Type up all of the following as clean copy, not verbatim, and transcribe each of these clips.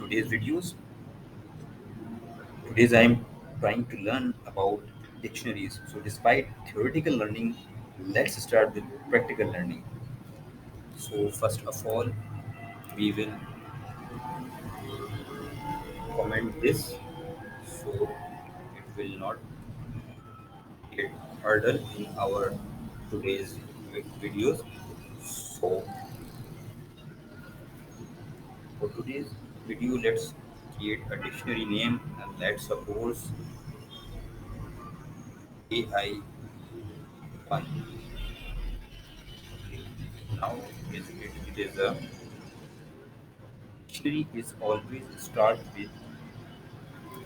today's videos. Today's I am trying to learn about dictionaries. So despite theoretical learning, let's start with practical learning. So first of all, we will comment this so it will not get hurdle in our today's videos. So for today's video, let's create a dictionary name and let's suppose AI1. Now it is a dictionary is always start with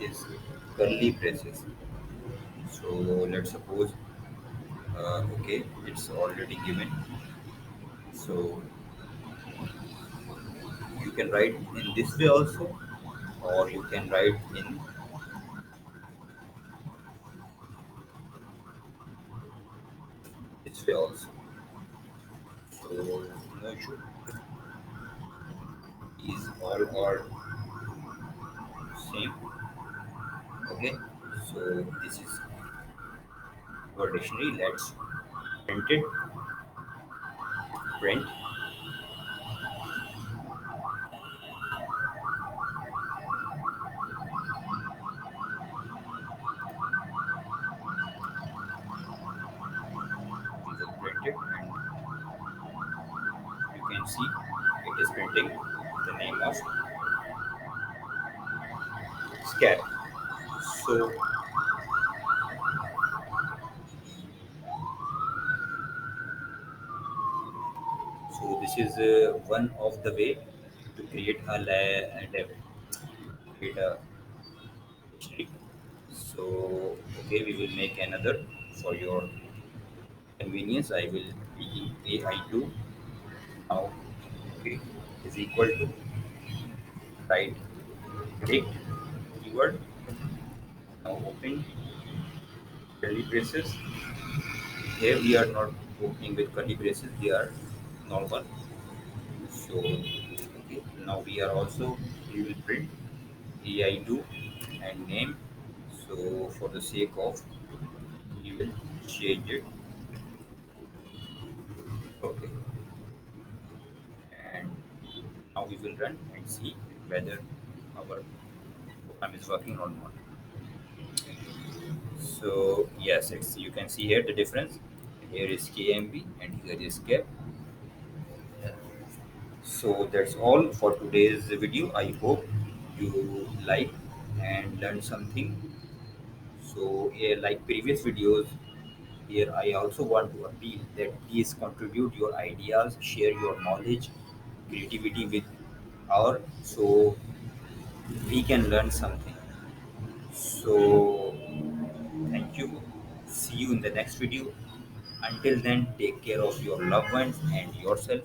this curly braces. So let's suppose okay, it's already given. So you can write in this way also, or you can write in this way also. So no issue. These all are same. Okay. So this is our dictionary. Let's print it. Print. We will print it, and you can see it is printing the name of scab. So so this is one of the way to create create a dictionary. So okay, we will make another for your convenience. I will be AI2 now. Okay, is equal to right predict keyword. Now open curly braces. Here we are not opening with curly braces. They are normal. So okay, now we are also we will print AI2 and name. So for the sake of we will change it. Okay, and now we will run and see whether our program is working or not. So yes, it's you can see here the difference. Here is KMB and here is CAP. So that's all for today's video. I hope you like and learn something. So yeah, like previous videos, here I also want to appeal that please contribute your ideas, share your knowledge, creativity with our so we can learn something. So thank you. See you in the next video. Until then, take care of your loved ones and yourself.